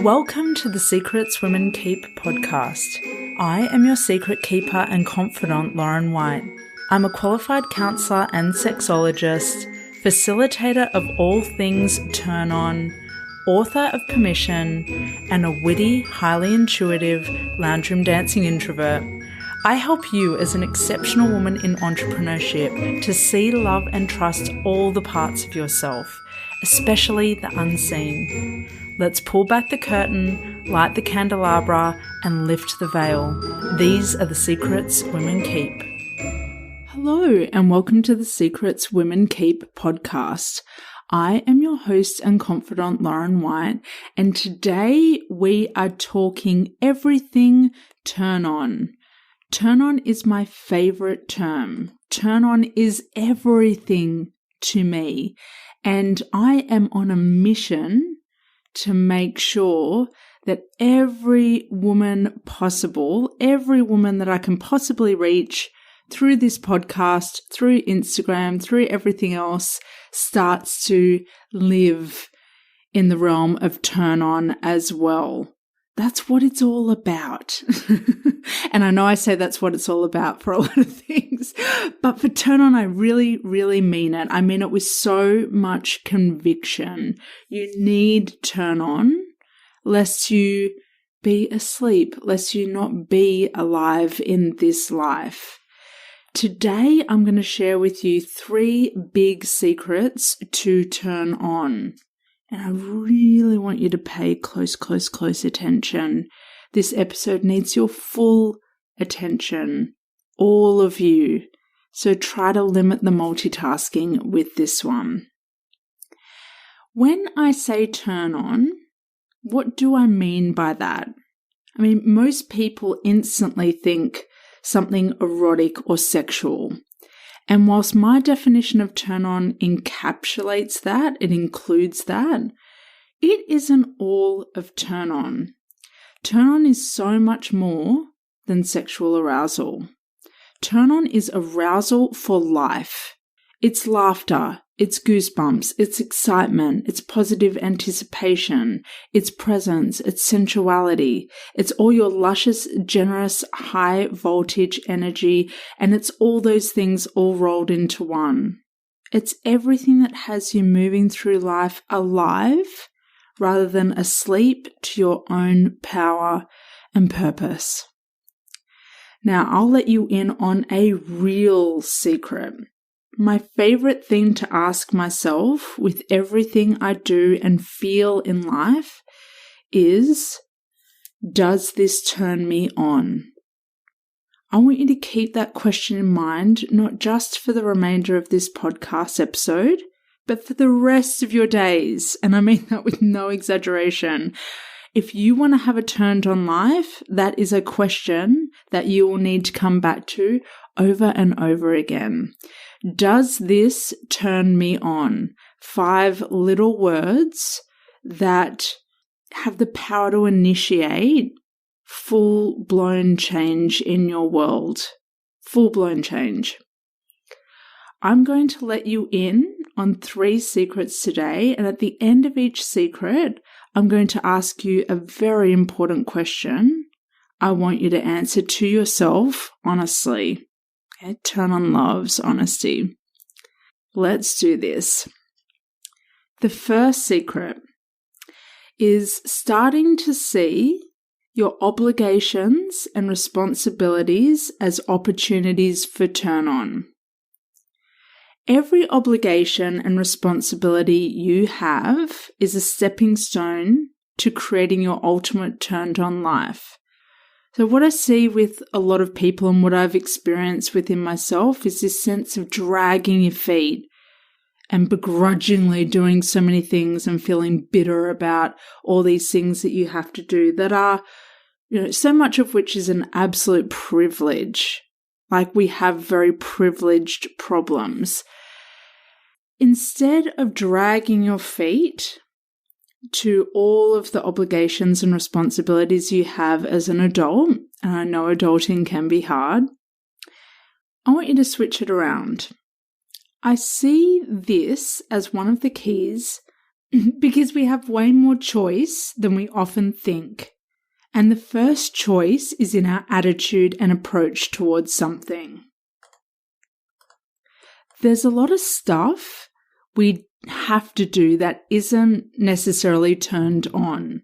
Welcome to the Secrets Women Keep podcast. I am your secret keeper and confidant, Lauren White. I'm a qualified counsellor and sexologist, facilitator of all things turn-on, author of Permission, and a witty, highly intuitive lounge room dancing introvert. I help you as an exceptional woman in entrepreneurship to see, love, and trust all the parts of yourself, especially the unseen. Let's pull back the curtain, light the candelabra, and lift the veil. These are the secrets women keep. Hello, and welcome to the Secrets Women Keep podcast. I am your host and confidant, Lauren White, and today we are talking everything turn on. Turn on is my favorite term. Turn on is everything to me, and I am on a mission to make sure that every woman possible, every woman that I can possibly reach through this podcast, through Instagram, through everything else, starts to live in the realm of turn on as well. That's what it's all about. And I know I say that's what it's all about for a lot of things, but for turn on, I really, really mean it. I mean it with so much conviction. You need turn on, lest you be asleep, lest you not be alive in this life. Today, I'm going to share with you 3 big secrets to turn on. And I really want you to pay close attention. This episode needs your full attention, all of you. So try to limit the multitasking with this one. When I say turn on, what do I mean by that? I mean, most people instantly think something erotic or sexual. And whilst my definition of turn on encapsulates that, it includes that, it isn't all of turn on. Turn on is so much more than sexual arousal. Turn on is arousal for life. It's laughter, it's goosebumps, it's excitement, it's positive anticipation, it's presence, it's sensuality, it's all your luscious, generous, high voltage energy, and it's all those things all rolled into one. It's everything that has you moving through life alive rather than asleep to your own power and purpose. Now, I'll let you in on a real secret. My favorite thing to ask myself with everything I do and feel in life is, does this turn me on? I want you to keep that question in mind, not just for the remainder of this podcast episode, but for the rest of your days. And I mean that with no exaggeration. If you want to have a turned on life, that is a question that you will need to come back to over and over again. Does this turn me on? 5 little words that have the power to initiate full-blown change in your world. Full-blown change. I'm going to let you in on 3 secrets today, and at the end of each secret, I'm going to ask you a very important question. I want you to answer to yourself honestly. Okay, turn on loves honesty. Let's do this. The first secret is starting to see your obligations and responsibilities as opportunities for turn on. Every obligation and responsibility you have is a stepping stone to creating your ultimate turned on life. So what I see with a lot of people and what I've experienced within myself is this sense of dragging your feet and begrudgingly doing so many things and feeling bitter about all these things that you have to do that are, so much of which is an absolute privilege. Like we have very privileged problems. Instead of dragging your feet to all of the obligations and responsibilities you have as an adult, and I know adulting can be hard, I want you to switch it around. I see this as one of the keys Because we have way more choice than we often think. And the first choice is in our attitude and approach towards something. There's a lot of stuff we have to do that isn't necessarily turned on.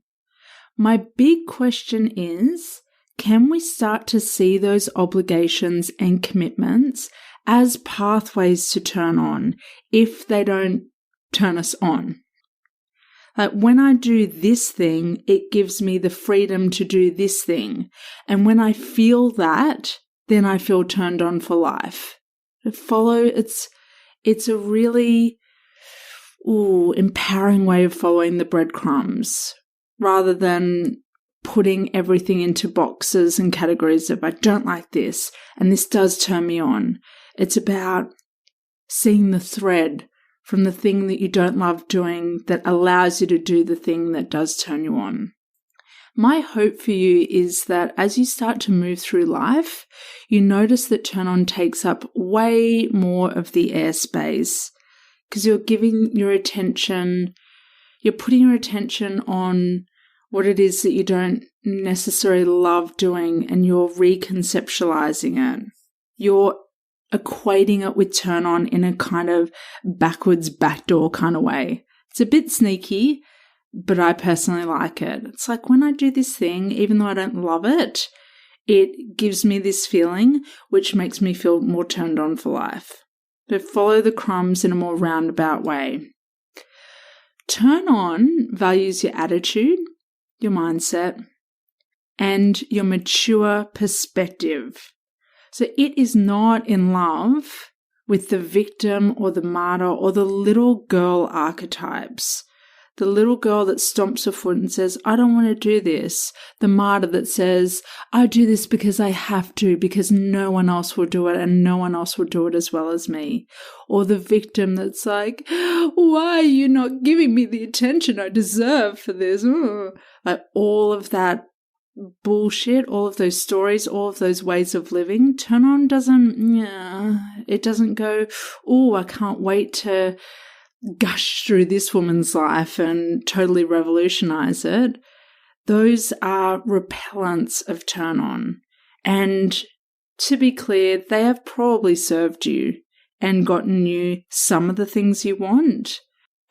My big question is, can we start to see those obligations and commitments as pathways to turn on if they don't turn us on? Like when I do this thing, it gives me the freedom to do this thing. And when I feel that, then I feel turned on for life. It's a really empowering way of following the breadcrumbs rather than putting everything into boxes and categories of I don't like this and this does turn me on. It's about seeing the thread from the thing that you don't love doing that allows you to do the thing that does turn you on. My hope for you is that as you start to move through life, you notice that turn on takes up way more of the airspace because you're putting your attention on what it is that you don't necessarily love doing and you're reconceptualizing it. You're equating it with turn on in a kind of backwards backdoor kind of way. It's a bit sneaky, but I personally like it. It's like when I do this thing, even though I don't love it, it gives me this feeling which makes me feel more turned on for life. So follow the crumbs in a more roundabout way. Turn on values your attitude, your mindset, and your mature perspective. So it is not in love with the victim or the martyr or the little girl archetypes. The little girl that stomps her foot and says, I don't want to do this. The martyr that says, I do this because I have to, because no one else will do it and no one else will do it as well as me. Or the victim that's like, why are you not giving me the attention I deserve for this? Like all of that bullshit, all of those stories, all of those ways of living. Turn on doesn't go, I can't wait to gush through this woman's life and totally revolutionize it. Those are repellents of turn on. And to be clear, they have probably served you and gotten you some of the things you want.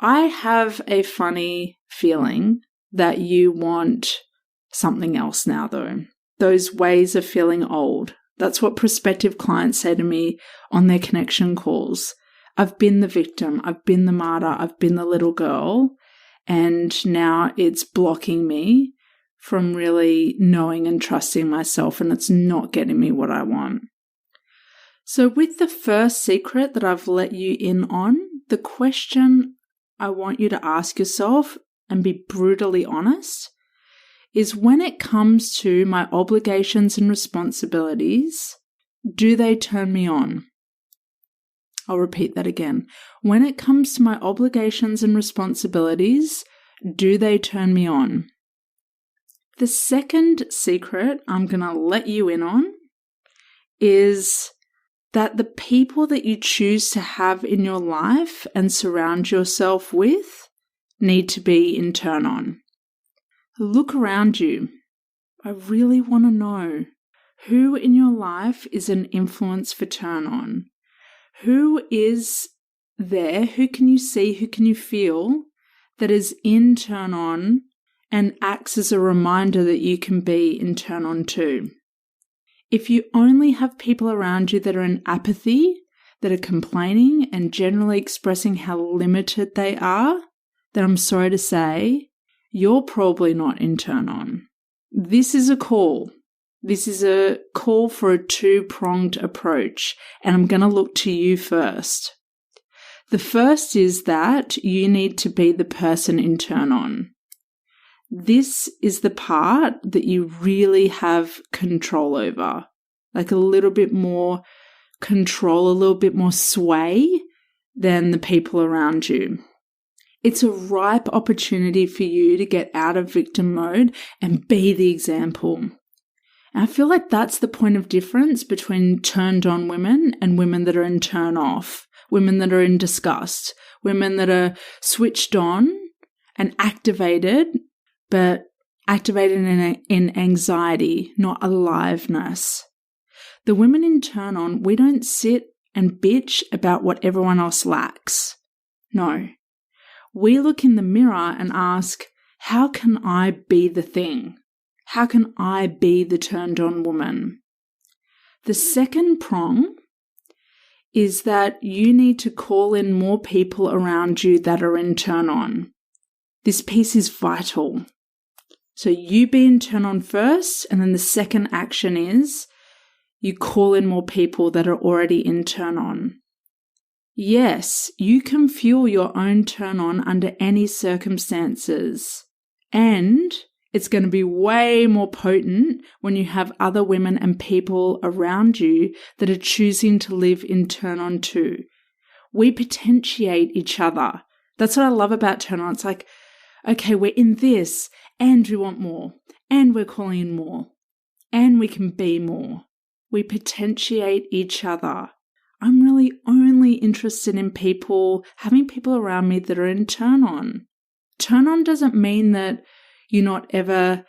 I have a funny feeling that you want something else now, though. Those ways of feeling old. That's what prospective clients say to me on their connection calls. I've been the victim, I've been the martyr, I've been the little girl, and now it's blocking me from really knowing and trusting myself, and it's not getting me what I want. So with the first secret that I've let you in on, the question I want you to ask yourself and be brutally honest is when it comes to my obligations and responsibilities, do they turn me on? I'll repeat that again. When it comes to my obligations and responsibilities, do they turn me on? The second secret I'm going to let you in on is that the people that you choose to have in your life and surround yourself with need to be in turn on. Look around you. I really want to know who in your life is an influence for turn on. Who is there? Who can you see? Who can you feel that is in turn on and acts as a reminder that you can be in turn on too? If you only have people around you that are in apathy, that are complaining and generally expressing how limited they are, then I'm sorry to say, you're probably not in turn on. This is a call. This is a call for a two-pronged approach, and I'm going to look to you first. The first is that you need to be the person in turn on. This is the part that you really have control over, like a little bit more control, a little bit more sway than the people around you. It's a ripe opportunity for you to get out of victim mode and be the example. And I feel like that's the point of difference between turned on women and women that are in turn off, women that are in disgust, women that are switched on and activated, but activated in anxiety, not aliveness. The women in turn on, we don't sit and bitch about what everyone else lacks. No. We look in the mirror and ask, how can I be the thing? How can I be the turned on woman? The second prong is that you need to call in more people around you that are in turn on. This piece is vital. So you be in turn on first, and then the second action is you call in more people that are already in turn on. Yes, you can fuel your own turn on under any circumstances, and it's going to be way more potent when you have other women and people around you that are choosing to live in turn on too. We potentiate each other. That's what I love about turn on. It's like, okay, we're in this and we want more and we're calling in more and we can be more. We potentiate each other. I'm really only interested in having people around me that are in turn on. Turn on doesn't mean that you're not ever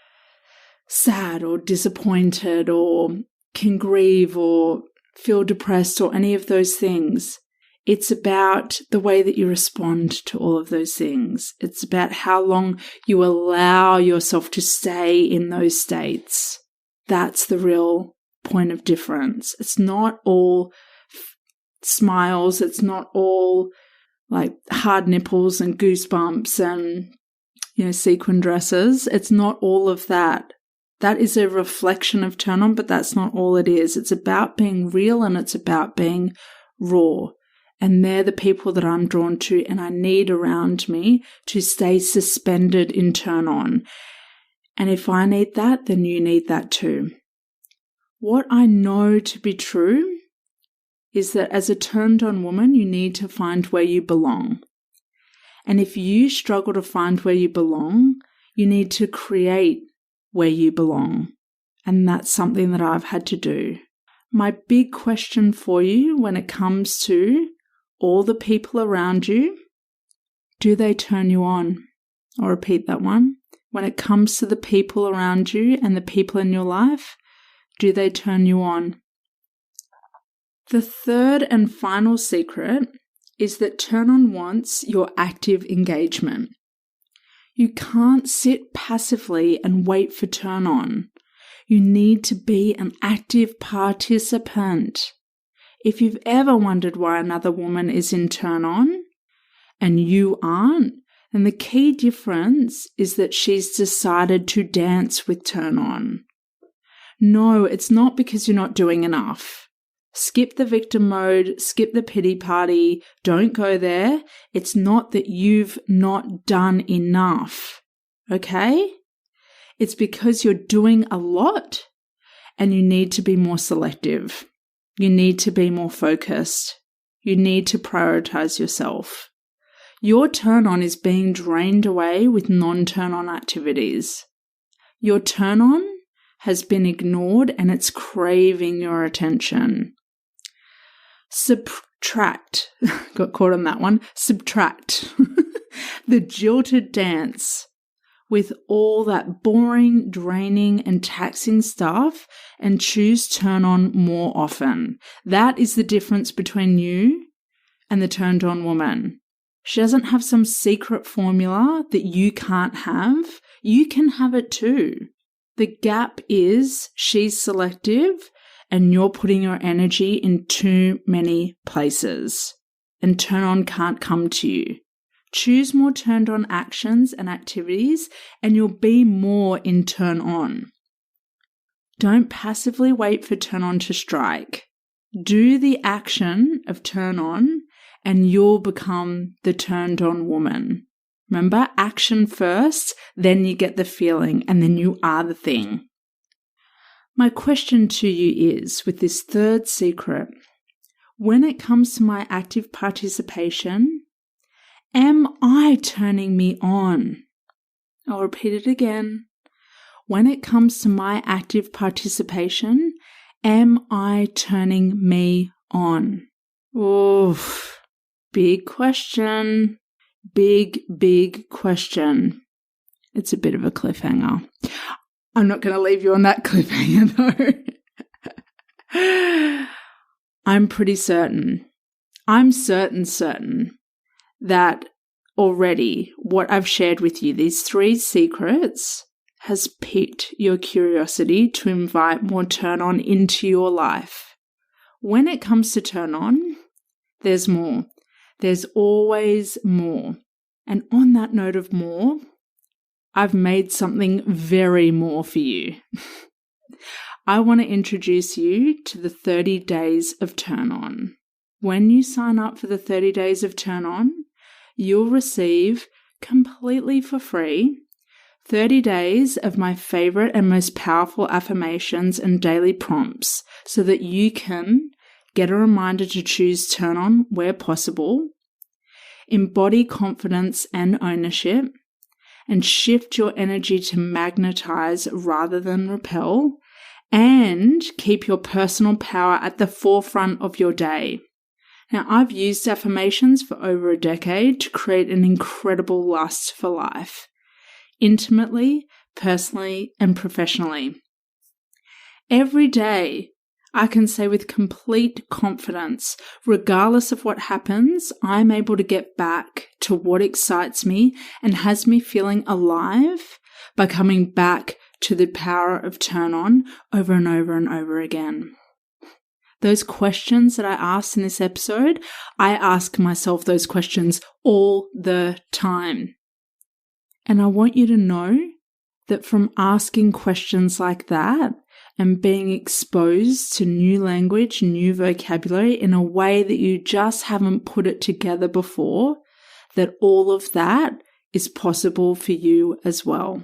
sad or disappointed or can grieve or feel depressed or any of those things. It's about the way that you respond to all of those things. It's about how long you allow yourself to stay in those states. That's the real point of difference. It's not all smiles. It's not all like hard nipples and goosebumps and, sequin dresses. It's not all of that. That is a reflection of turn on, but that's not all it is. It's about being real and it's about being raw. And they're the people that I'm drawn to and I need around me to stay suspended in turn on. And if I need that, then you need that too. What I know to be true is that as a turned on woman, you need to find where you belong. And if you struggle to find where you belong, you need to create where you belong. And that's something that I've had to do. My big question for you when it comes to all the people around you, do they turn you on? I'll repeat that one. When it comes to the people around you and the people in your life, do they turn you on? The third and final secret is that turn on wants your active engagement. You can't sit passively and wait for turn on. You need to be an active participant. If you've ever wondered why another woman is in turn on and you aren't, then the key difference is that she's decided to dance with turn on. No, it's not because you're not doing enough. Skip the victim mode, skip the pity party, don't go there. It's not that you've not done enough, okay? It's because you're doing a lot and you need to be more selective. You need to be more focused. You need to prioritize yourself. Your turn on is being drained away with non-turn on activities. Your turn on has been ignored and it's craving your attention. Subtract, got caught on that one, subtract the jilted dance with all that boring, draining and taxing stuff and choose turn on more often. That is the difference between you and the turned on woman. She doesn't have some secret formula that you can't have. You can have it too. The gap is she's selective and you're putting your energy in too many places, and turn on can't come to you. Choose more turned on actions and activities and you'll be more in turn on. Don't passively wait for turn on to strike. Do the action of turn on and you'll become the turned on woman. Remember, action first, then you get the feeling and then you are the thing. My question to you is, with this third secret, when it comes to my active participation, am I turning me on? I'll repeat it again. When it comes to my active participation, am I turning me on? Oof, big question. big question. It's a bit of a cliffhanger. I'm not going to leave you on that cliffhanger though. I'm pretty certain. I'm certain that already what I've shared with you, these 3 secrets, has piqued your curiosity to invite more turn-on into your life. When it comes to turn-on, there's more. There's always more. And on that note of more, I've made something very more for you. I want to introduce you to the 30 days of turn-on. When you sign up for the 30 days of turn-on, you'll receive completely for free 30 days of my favorite and most powerful affirmations and daily prompts so that you can get a reminder to choose turn-on where possible, embody confidence and ownership, and shift your energy to magnetize rather than repel, and keep your personal power at the forefront of your day. Now, I've used affirmations for over a decade to create an incredible lust for life, intimately, personally, and professionally. Every day, I can say with complete confidence, regardless of what happens, I'm able to get back to what excites me and has me feeling alive by coming back to the power of turn-on over and over and over again. Those questions that I asked in this episode, I ask myself those questions all the time. And I want you to know that from asking questions like that and being exposed to new language, new vocabulary in a way that you just haven't put it together before, that all of that is possible for you as well.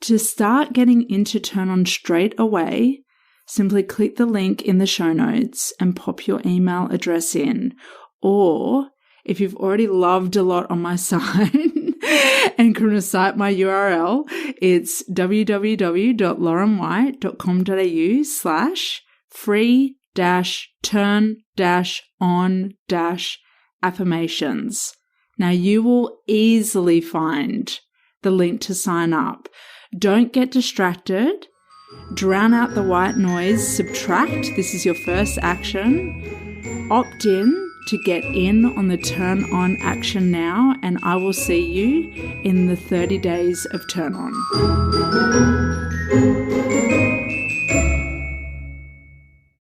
To start getting into turn-on straight away, simply click the link in the show notes and pop your email address in. Or if you've already loved a lot on my site and can recite my URL, it's www.laurenwhite.com.au/free-turn-on-affirmations. Now you will easily find the link to sign up. Don't get distracted. Drown out the white noise. Subtract. This is your first action. Opt in to get in on the turn on action now, and I will see you in the 30 days of turn on.